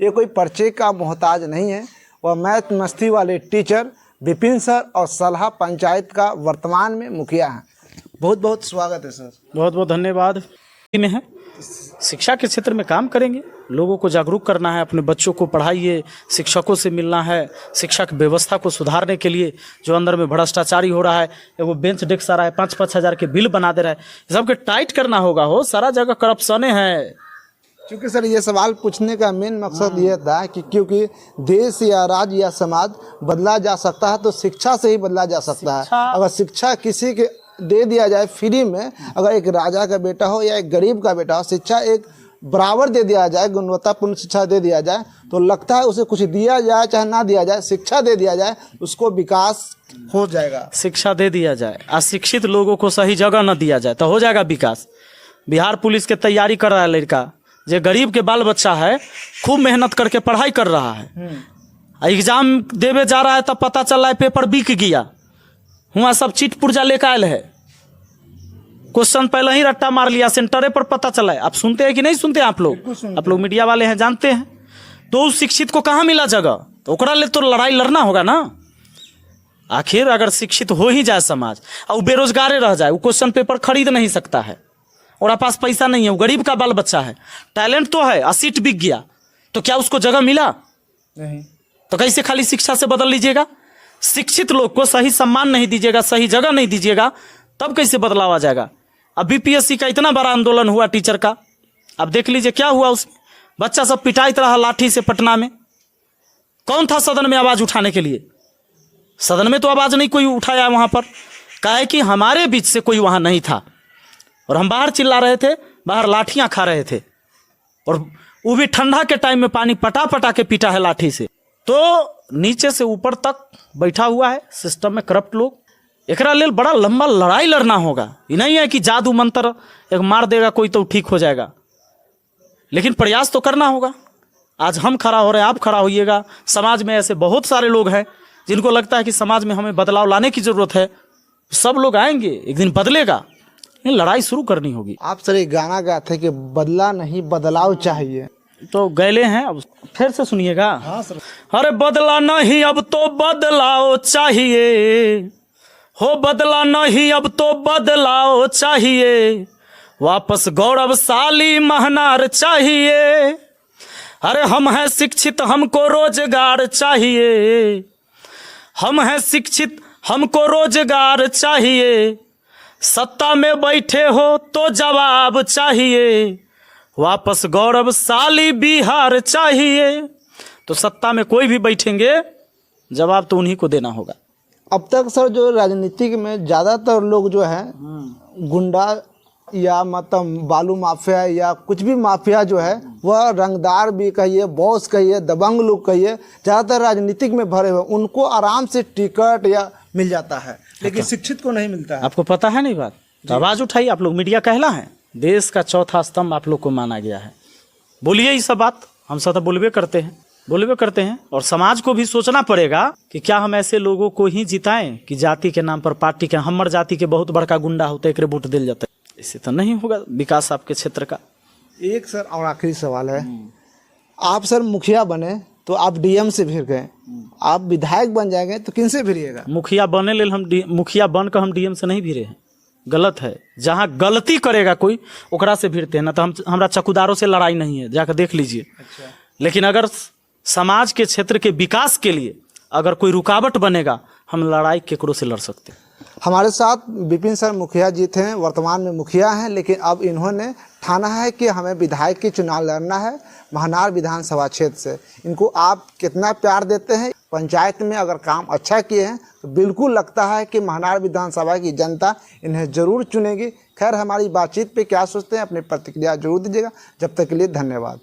ये कोई पर्चे का मोहताज नहीं है। वह मैथ मस्ती वाले टीचर विपिन सर और सलहा पंचायत का वर्तमान में मुखिया हैं। बहुत बहुत स्वागत है सर। बहुत बहुत धन्यवाद। में है शिक्षा के क्षेत्र में काम करेंगे, लोगों को जागरूक करना है, अपने बच्चों को पढ़ाइए, शिक्षकों से मिलना है, शिक्षा की व्यवस्था को सुधारने के लिए जो अंदर में भ्रष्टाचारी हो रहा है, वो बेंच डेस्क आ रहा है, 5-5 हज़ार के बिल बना दे रहा है, सबके टाइट करना होगा। हो सारा जगह करप्शन है। क्योंकि सर ये सवाल पूछने का मेन मकसद ये था कि क्योंकि देश या राज्य या समाज बदला जा सकता है तो शिक्षा से ही बदला जा सकता है। अगर शिक्षा किसी के दे दिया जाए फ्री में, अगर एक राजा का बेटा हो या एक गरीब का बेटा हो, शिक्षा एक बराबर दे दिया जाए, गुणवत्तापूर्ण शिक्षा दे दिया जाए, तो लगता है उसे कुछ दिया जाए चाहे ना दिया जाए, शिक्षा दे दिया जाए, उसको विकास हो जाएगा। शिक्षा दे दिया जाए, अशिक्षित लोगों को सही जगह न दिया जाए तो हो जाएगा विकास। बिहार पुलिस के तैयारी कर रहा है लड़का, जो गरीब के बाल बच्चा है, खूब मेहनत करके पढ़ाई कर रहा है, एग्जाम देवे जा रहा है तब पता चल रहा है पेपर बिक गया, हुआ सब चीट पुर्जा लेकर आयल है, क्वेश्चन पहले ही रट्टा मार लिया, सेंटरे पर पता चला है। आप सुनते हैं कि नहीं सुनते? आप लोग मीडिया वाले हैं, जानते हैं। तो उस शिक्षित को कहाँ मिला जगह? तो ओकरा ले तो लड़ाई लड़ना होगा ना। आखिर अगर शिक्षित हो ही जाए समाज और बेरोजगार रह जाए, वो क्वेश्चन पेपर खरीद नहीं सकता है, और पास पैसा नहीं है, वो गरीब का बाल बच्चा है, टैलेंट तो है, सीट बिक गया, तो क्या उसको जगह मिला? नहीं। तो कैसे खाली शिक्षा से बदल लीजिएगा? शिक्षित लोग को सही सम्मान नहीं दीजिएगा, सही जगह नहीं दीजिएगा, तब कैसे बदलाव आ जाएगा? अब बीपीएससी का इतना बड़ा आंदोलन हुआ टीचर का, अब देख लीजिए क्या हुआ उसमें। बच्चा सब पिटाई रहा लाठी से पटना में। कौन था सदन में आवाज उठाने के लिए? सदन में तो आवाज नहीं कोई उठाया वहां पर, काहे कि हमारे बीच से कोई वहां नहीं था, और हम बाहर चिल्ला रहे थे, बाहर लाठियां खा रहे थे, और वो भी ठंडा के टाइम में पानी पटा पटा के पीटा है लाठी से। तो नीचे से ऊपर तक बैठा हुआ है सिस्टम में करप्ट लोग। एकरा लेल बड़ा लंबा लड़ाई लड़ना होगा। ये नहीं है कि जादू मंत्र एक मार देगा कोई तो ठीक हो जाएगा, लेकिन प्रयास तो करना होगा। आज हम खड़ा हो रहे हैं, आप खड़ा होइएगा। समाज में ऐसे बहुत सारे लोग हैं जिनको लगता है कि समाज में हमें बदलाव लाने की जरूरत है। सब लोग आएंगे, एक दिन बदलेगा, ये लड़ाई शुरू करनी होगी। आप सर एक गाना गाते कि बदला नहीं बदलाव चाहिए, तो गैले हैं, अब फिर से सुनिएगा। हाँ सर। अरे बदला नहीं अब तो बदलाव चाहिए, हो बदला नहीं अब तो बदलाव चाहिए, वापस गौरवशाली महनार चाहिए। अरे हम हैं शिक्षित हमको रोजगार चाहिए, हम हैं शिक्षित हमको रोजगार चाहिए, सत्ता में बैठे हो तो जवाब चाहिए, वापस गौरवशाली बिहार चाहिए। तो सत्ता में कोई भी बैठेंगे, जवाब तो उन्हीं को देना होगा। अब तक सर जो राजनीतिक में ज़्यादातर लोग जो है गुंडा या मतलब बालू माफिया या कुछ भी माफिया जो है, वह रंगदार भी कहिए, बॉस कहिए, दबंग लोग कहिए, ज़्यादातर राजनीतिक में भरे हुए, उनको आराम से टिकट या मिल जाता है, लेकिन शिक्षित को नहीं मिलता है। आपको पता है नहीं बात? तो आवाज उठाइए। आप लोग मीडिया कहला है, देश का चौथा स्तंभ आप लोग को माना गया है। बोलिए ये सब बात, हम सब तो बोलबे करते हैं। और समाज को भी सोचना पड़ेगा कि क्या हम ऐसे लोगों को ही जिताएं कि जाति के नाम पर, पार्टी के, हमर जाति के बहुत बड़का गुंडा होते एक वोट दिल जाता है। इससे तो नहीं होगा विकास आपके क्षेत्र का। एक सर और आखिरी सवाल है, आप सर मुखिया बने तो आप डीएम से फिर गए, आप विधायक बन जाएंगे तो किन से फिरिएगा? मुखिया बने ले हम मुखिया बनकर हम डीएम से नहीं भिरे हैं, गलत है। जहाँ गलती करेगा कोई ओकरा से भिड़ते हैं ना। तो हमरा चकुदारों से लड़ाई नहीं है, जाकर देख लीजिए। अच्छा। लेकिन अगर समाज के क्षेत्र के विकास के लिए अगर कोई रुकावट बनेगा, हम लड़ाई केकरो से लड़ सकते हैं। हमारे साथ विपिन सर मुखिया जी थे, वर्तमान में मुखिया हैं, लेकिन अब इन्होंने ठाना है कि हमें विधायक की चुनाव लड़ना है महनार विधानसभा क्षेत्र से। इनको आप कितना प्यार देते हैं? पंचायत में अगर काम अच्छा किए हैं तो बिल्कुल लगता है कि महनार विधानसभा की जनता इन्हें जरूर चुनेगी। खैर, हमारी बातचीत पे क्या सोचते हैं अपनी प्रतिक्रिया जरूर दीजिएगा। जब तक के लिए धन्यवाद।